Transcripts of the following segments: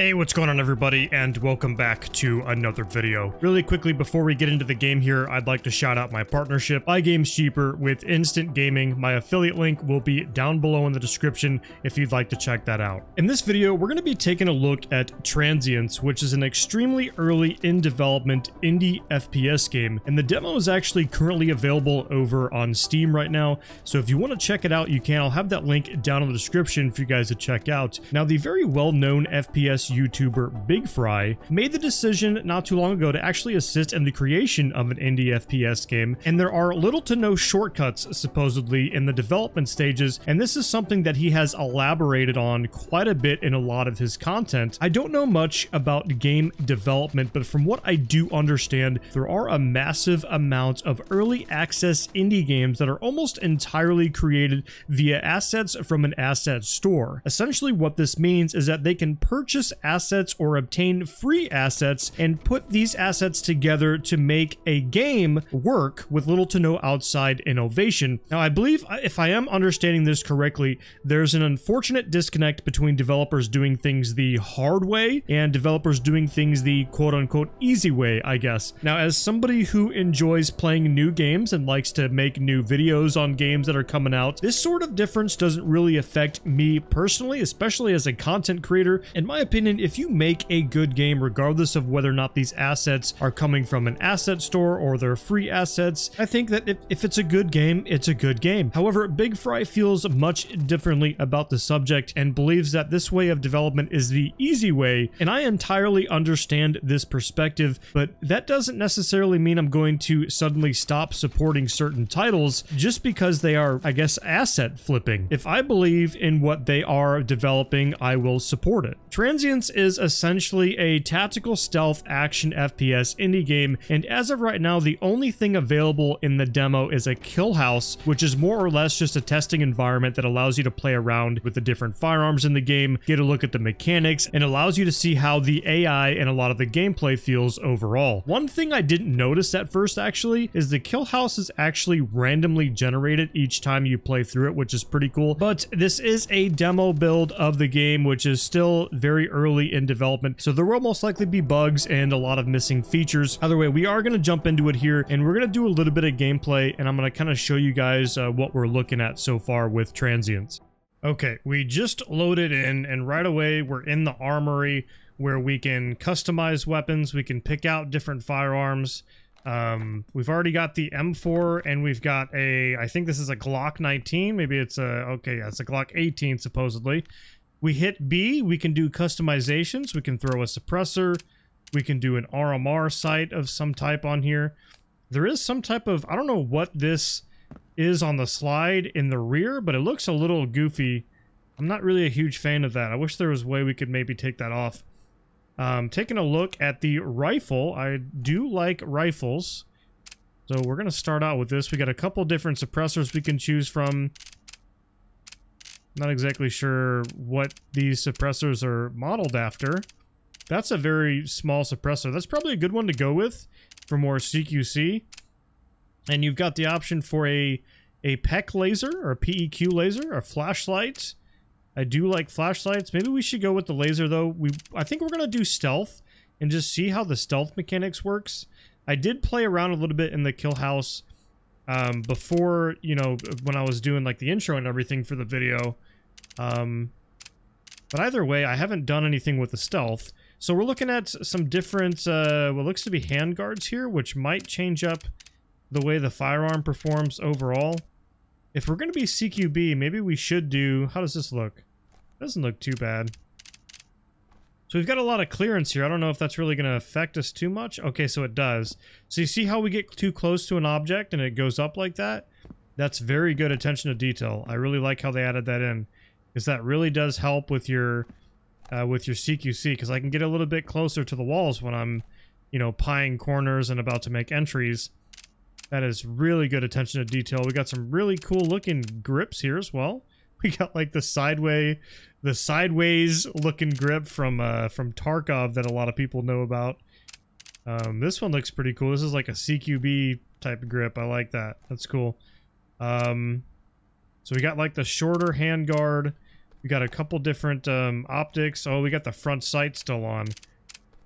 Hey, what's going on everybody, and welcome back to another video. Really quickly before we get into the game here, I'd like to shout out my partnership, Buy Games Cheaper with Instant Gaming. My affiliate link will be down below in the description if you'd like to check that out. In this video, we're going to be taking a look at Transience, which is an extremely early in development indie FPS game, and the demo is actually currently available over on Steam right now, so if you want to check it out, you can. I'll have that link down in the description for you guys to check out. Now, the very well-known FPS YouTuber Big Fry made the decision not too long ago to actually assist in the creation of an indie FPS game, and there are little to no shortcuts supposedly in the development stages, and this is something that he has elaborated on quite a bit in a lot of his content. I don't know much about game development, but from what I do understand, there are a massive amount of early access indie games that are almost entirely created via assets from an asset store. Essentially what this means is that they can purchase assets or obtain free assets and put these assets together to make a game work with little to no outside innovation. Now, I believe, if I am understanding this correctly, there's an unfortunate disconnect between developers doing things the hard way and developers doing things the quote-unquote easy way, I guess. Now, as somebody who enjoys playing new games and likes to make new videos on games that are coming out, this sort of difference doesn't really affect me personally, especially as a content creator. In my opinion, if you make a good game, regardless of whether or not these assets are coming from an asset store or they're free assets, I think that if it's a good game, it's a good game. However, Big Fry feels much differently about the subject and believes that this way of development is the easy way, and I entirely understand this perspective, but that doesn't necessarily mean I'm going to suddenly stop supporting certain titles just because they are, I guess, asset flipping. If I believe in what they are developing, I will support it. Transience is essentially a tactical stealth action FPS indie game, and as of right now, the only thing available in the demo is a kill house, which is more or less just a testing environment that allows you to play around with the different firearms in the game, get a look at the mechanics, and allows you to see how the AI and a lot of the gameplay feels overall. One thing I didn't notice at first, actually, is the kill house is actually randomly generated each time you play through it, which is pretty cool, but this is a demo build of the game, which is still very early in development, so there will most likely be bugs and a lot of missing features. Either way, we are going to jump into it here, and we're going to do a little bit of gameplay, and I'm going to kind of show you guys what we're looking at so far with Transience. Okay, we just loaded in, and right away we're in the armory where we can customize weapons, we can pick out different firearms. We've already got the M4, and we've got a, I think this is a Glock 19, maybe it's a, okay, yeah, it's a Glock 18 supposedly. We hit B, we can do customizations, we can throw a suppressor, we can do an RMR sight of some type on here. There is some type of, I don't know what this is on the slide in the rear, but it looks a little goofy. I'm not really a huge fan of that. I wish there was a way we could maybe take that off. Taking a look at the rifle, I do like rifles. So we're going to start out with this. We got a couple different suppressors we can choose from. Not exactly sure what these suppressors are modeled after. That's a very small suppressor. That's probably a good one to go with for more CQC. And you've got the option for a PEQ laser or a PEQ laser, or flashlight. I do like flashlights. Maybe we should go with the laser though. I think we're gonna do stealth and just see how the stealth mechanics works. I did play around a little bit in the kill house before, you know, when I was doing like the intro and everything for the video. But either way, I haven't done anything with the stealth. So we're looking at some different, what looks to be handguards here, which might change up the way the firearm performs overall. If we're going to be CQB, maybe we should do, how does this look? Doesn't look too bad. So we've got a lot of clearance here. I don't know if that's really going to affect us too much. Okay, so it does. So you see how we get too close to an object and it goes up like that? That's very good attention to detail. I really like how they added that in, because that really does help with your CQC, because I can get a little bit closer to the walls when I'm, you know, pieing corners and about to make entries. That is really good attention to detail. We got some really cool looking grips here as well. We got like the sideways looking grip from Tarkov that a lot of people know about. This one looks pretty cool. This is like a CQB type of grip. I like that. That's cool. So we got like the shorter handguard. We got a couple different optics. Oh, we got the front sight still on.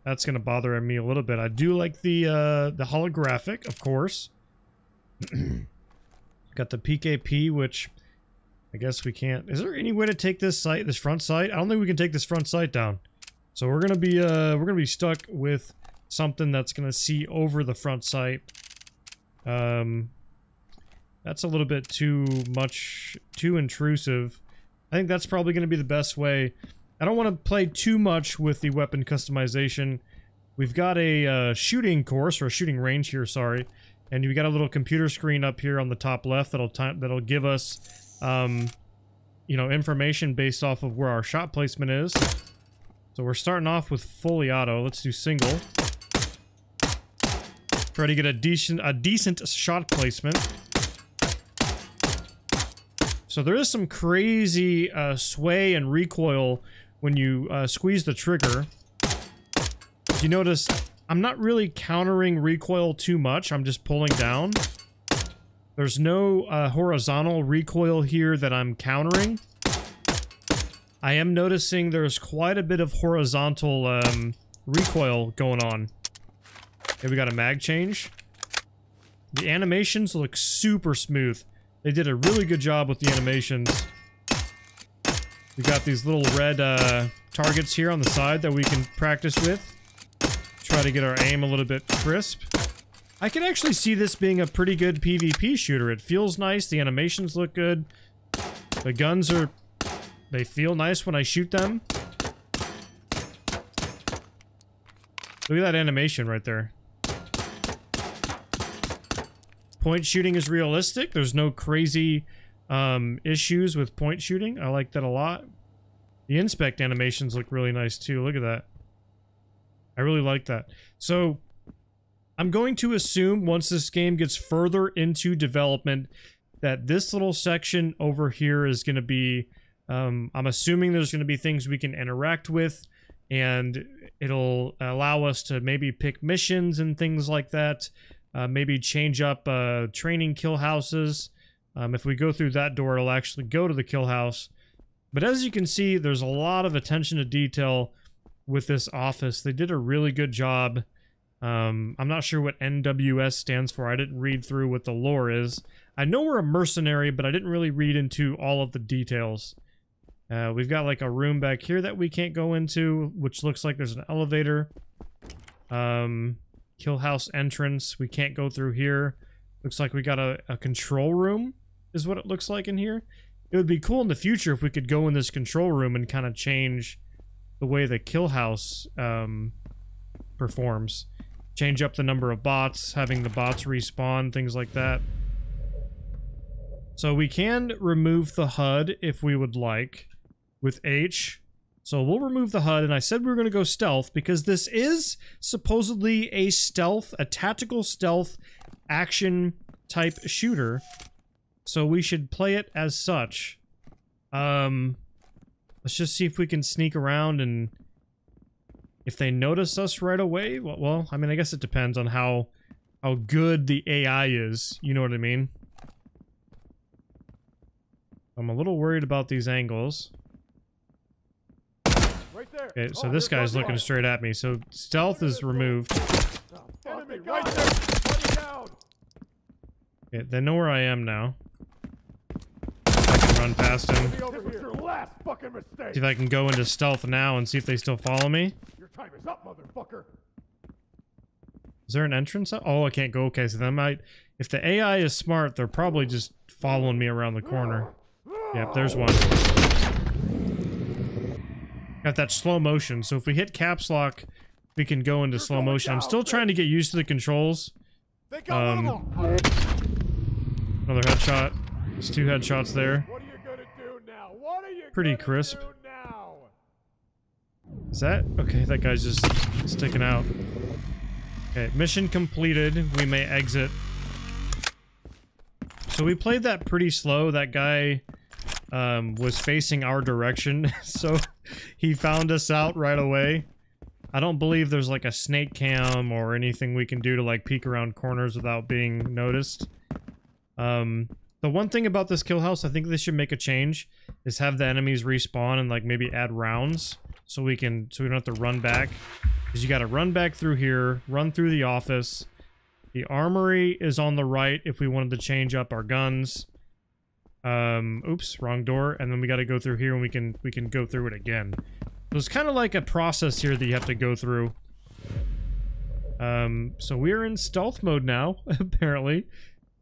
That's gonna bother me a little bit. I do like the holographic, of course. Got the PKP, which I guess we can't. Is there any way to take this front sight? I don't think we can take this front sight down. So we're gonna be stuck with something that's gonna see over the front sight. That's a little bit too much, too intrusive. I think that's probably gonna be the best way. I don't want to play too much with the weapon customization. We've got a shooting course, or a shooting range here, sorry. And we got a little computer screen up here on the top left that'll give us, you know, information based off of where our shot placement is. So we're starting off with fully auto. Let's do single. Try to get a decent shot placement. So there is some crazy sway and recoil when you squeeze the trigger. If you notice, I'm not really countering recoil too much. I'm just pulling down. There's no horizontal recoil here that I'm countering. I am noticing there's quite a bit of horizontal recoil going on. Okay, we got a mag change. The animations look super smooth. They did a really good job with the animations. We got these little red targets here on the side that we can practice with. Try to get our aim a little bit crisp. I can actually see this being a pretty good PvP shooter. It feels nice, the animations look good. The guns are... they feel nice when I shoot them. Look at that animation right there. Point shooting is realistic. There's no crazy issues with point shooting. I like that a lot. The inspect animations look really nice too. Look at that. I really like that. So I'm going to assume once this game gets further into development that this little section over here is going to be, I'm assuming there's going to be things we can interact with, and it'll allow us to maybe pick missions and things like that. Maybe change up training kill houses. If we go through that door, it'll actually go to the kill house. But as you can see, there's a lot of attention to detail with this office. They did a really good job. I'm not sure what NWS stands for. I didn't read through what the lore is. I know we're a mercenary, but I didn't really read into all of the details. We've got like a room back here that we can't go into, which looks like there's an elevator. Kill house entrance. We can't go through here. Looks like we got a control room, is what it looks like in here. It would be cool in the future if we could go in this control room and kind of change the way the kill house performs. Change up the number of bots, having the bots respawn, things like that. So we can remove the HUD if we would like with H. So we'll remove the HUD, and I said we were going to go stealth because this is supposedly a stealth, a tactical stealth action type shooter. So we should play it as such. Let's just see if we can sneak around, and if they notice us right away, well, I mean, I guess it depends on how good the AI is, you know what I mean? I'm a little worried about these angles. Right there. Okay, so this guy's looking straight at me, so stealth is removed. Enemy right there. Down. Okay, they know where I am now. I can run past him. This was your last fucking mistake. See if I can go into stealth now and see if they still follow me. Your time is up, motherfucker. Is there an entrance? Oh, I can't go. Okay, so then if the AI is smart, they're probably just following me around the corner. Yep, there's one. Got that slow motion, so if we hit caps lock, we can go into slow motion. I'm still trying to get used to the controls. Another headshot. There's 2 headshots there. What are you gonna do now? What are you Pretty gonna crisp. do now? Is that? Okay, that guy's just sticking out. Okay, mission completed. We may exit. So we played that pretty slow. That guy was facing our direction, so he found us out right away. I don't believe there's like a snake cam or anything we can do to like peek around corners without being noticed. The The one thing about this kill house, I think they should make a change, is have the enemies respawn and like maybe add rounds so we don't have to run back. Because you got to run back through here, run through the office. The armory is on the right if we wanted to change up our guns. Oops, wrong door. And then we got to go through here and we can go through it again. So it's kind of like a process here that you have to go through. So we're in stealth mode now, apparently.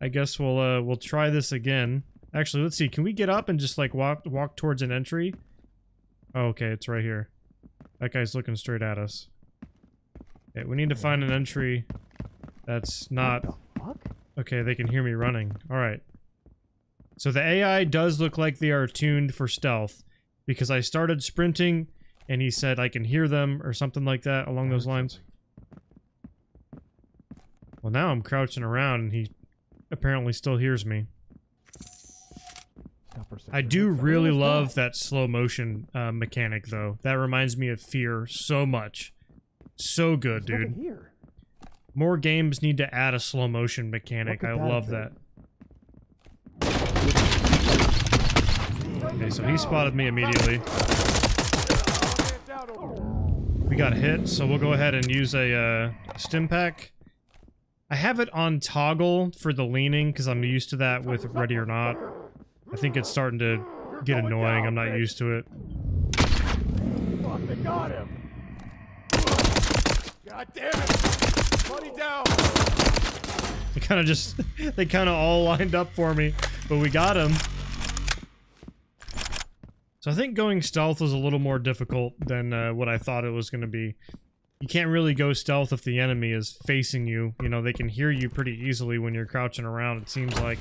I guess we'll try this again. Actually, let's see. Can we get up and just like walk towards an entry? Oh, okay, it's right here. That guy's looking straight at us. Okay, we need to find an entry that's not... What the fuck? Okay, they can hear me running. Alright. So the AI does look like they are tuned for stealth, because I started sprinting and he said I can hear them or something like that along those lines. Well, now I'm crouching around and he apparently still hears me. I do really love that slow motion mechanic though. That reminds me of Fear so much. So good, dude. More games need to add a slow motion mechanic. I love that. Okay, so he spotted me immediately. We got hit, so we'll go ahead and use a stim pack. I have it on toggle for the leaning because I'm used to that with Ready or Not. I think it's starting to get annoying. I'm not used to it. Fuck, they got him! God damn it! Money down! They kind of all lined up for me, but we got him. So I think going stealth was a little more difficult than what I thought it was going to be. You can't really go stealth if the enemy is facing you. You know, they can hear you pretty easily when you're crouching around, it seems like.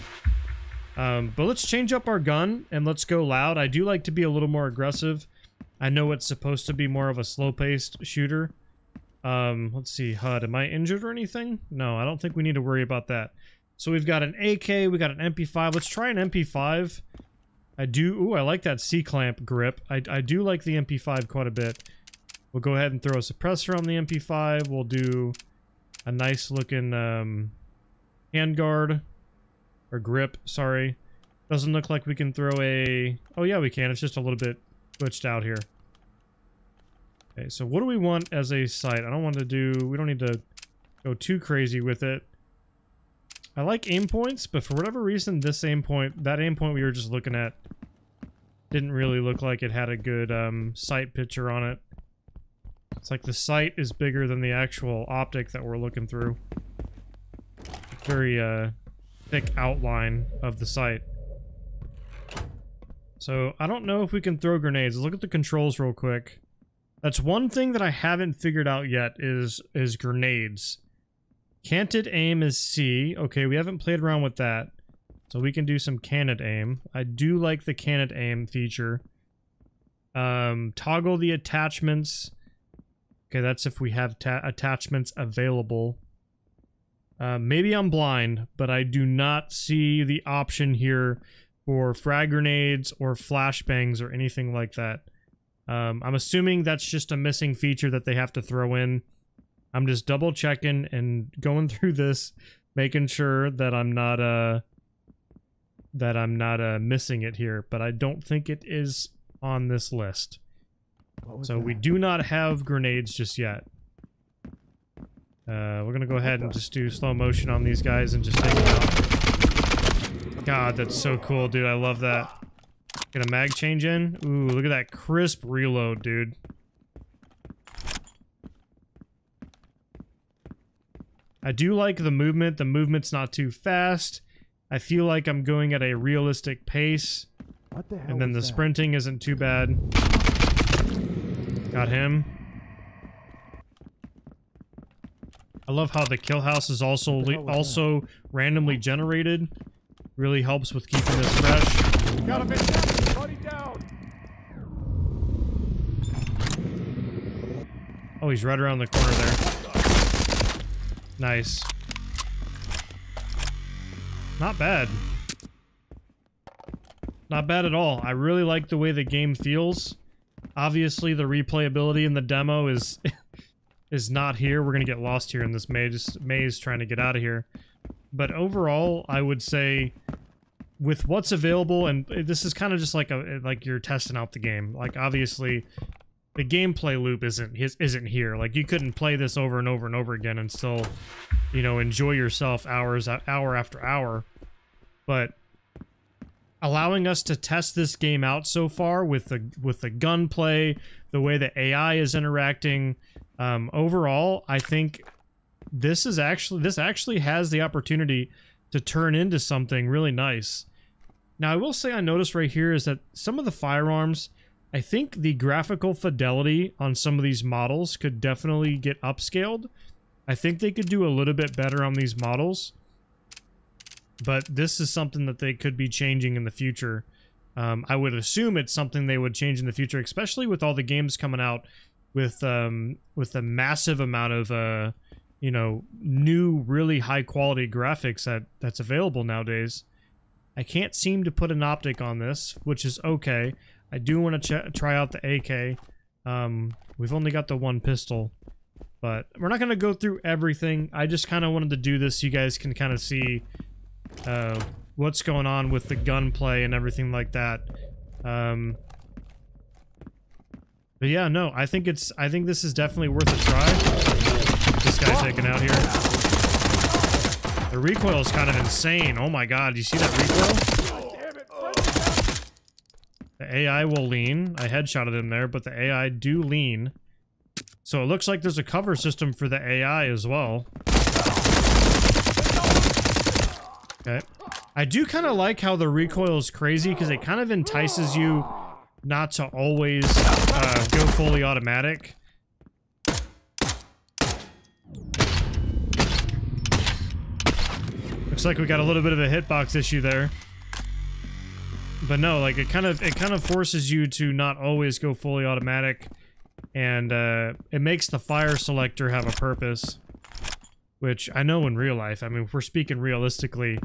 But let's change up our gun and let's go loud. I do like to be a little more aggressive. I know it's supposed to be more of a slow-paced shooter. Let's see, HUD. Am I injured or anything? No, I don't think we need to worry about that. So we've got an AK, we got an MP5. Let's try an MP5. Ooh, I like that C-clamp grip. I do like the MP5 quite a bit. We'll go ahead and throw a suppressor on the MP5. We'll do a nice looking handguard. Or grip, sorry. Doesn't look like we can throw a... Oh yeah, we can. It's just a little bit glitched out here. Okay, so what do we want as a sight? I don't want to do... We don't need to go too crazy with it. I like aim points, but for whatever reason, this aim point... That aim point we were just looking at didn't really look like it had a good sight picture on it. It's like the sight is bigger than the actual optic that we're looking through. Very, thick outline of the sight. So, I don't know if we can throw grenades. Let's look at the controls real quick. That's one thing that I haven't figured out yet is grenades. Canted aim is C. Okay, we haven't played around with that. So we can do some canned aim. I do like the canned aim feature. Toggle the attachments. Okay, that's if we have attachments available. Maybe I'm blind, but I do not see the option here for frag grenades or flashbangs or anything like that. I'm assuming that's just a missing feature that they have to throw in. I'm just double checking and going through this, making sure that I'm not missing it here, but I don't think it is on this list. So we do not have grenades just yet. We're gonna go ahead and just do slow motion on these guys and just take them out. God, that's so cool, dude. I love that. Get a mag change in. Ooh, look at that crisp reload, dude. I do like the movement. The movement's not too fast. I feel like I'm going at a realistic pace. What the hell? And then the sprinting isn't too bad. Got him. I love how the kill house is also randomly generated. Really helps with keeping this fresh. Got him, buddy down. Oh, he's right around the corner there. Nice. Not bad. Not bad at all. I really like the way the game feels. Obviously, the replayability in the demo is not here. We're gonna get lost here in this maze trying to get out of here. But overall, I would say with what's available, and this is kind of just like you're testing out the game. Like, obviously, the gameplay loop isn't here. Like, you couldn't play this over and over and over again and still, you know, enjoy yourself hour after hour. But allowing us to test this game out so far with the gunplay, the way the AI is interacting, overall, I think this actually has the opportunity to turn into something really nice. Now, I will say I noticed right here is that some of the firearms, I think the graphical fidelity on some of these models could definitely get upscaled. I think they could do a little bit better on these models. But this is something that they could be changing in the future. I would assume it's something they would change in the future, especially with all the games coming out with a massive amount of you know, new, really high-quality graphics that's available nowadays. I can't seem to put an optic on this, which is okay. I do want to try out the AK. We've only got the one pistol, but we're not going to go through everything. I just kind of wanted to do this so you guys can kind of see what's going on with the gunplay and everything like that. But yeah, no, I think this is definitely worth a try. This guy taken out here. The recoil is kind of insane. Oh my god, you see that recoil? The AI will lean. I headshotted him there, but the AI do lean. So it looks like there's a cover system for the AI as well. Okay. I do kind of like how the recoil is crazy because it kind of entices you not to always go fully automatic. Looks like we got a little bit of a hitbox issue there. But no, like it kind of forces you to not always go fully automatic, and it makes the fire selector have a purpose. Which I know in real life, I mean, if we're speaking realistically,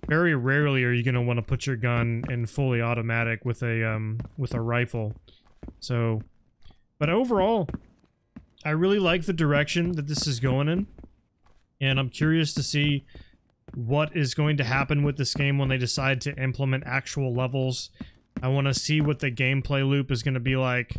very rarely are you going to want to put your gun in fully automatic with a rifle. So, but overall, I really like the direction that this is going in, and I'm curious to see what is going to happen with this game when they decide to implement actual levels. I want to see what the gameplay loop is going to be like.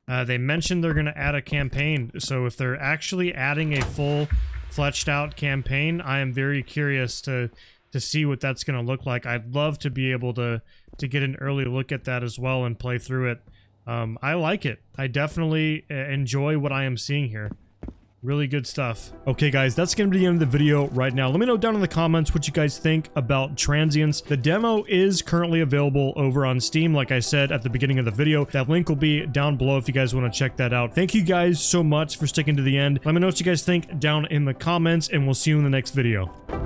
They mentioned they're going to add a campaign, so if they're actually adding a full fleshed out campaign, I am very curious to see what that's going to look like. I'd love to be able to get an early look at that as well and play through it. I like it. I definitely enjoy what I am seeing here. Really good stuff. Okay, guys, that's going to be the end of the video right now. Let me know down in the comments what you guys think about Transience. The demo is currently available over on Steam, like I said at the beginning of the video. That link will be down below if you guys want to check that out. Thank you guys so much for sticking to the end. Let me know what you guys think down in the comments, and we'll see you in the next video.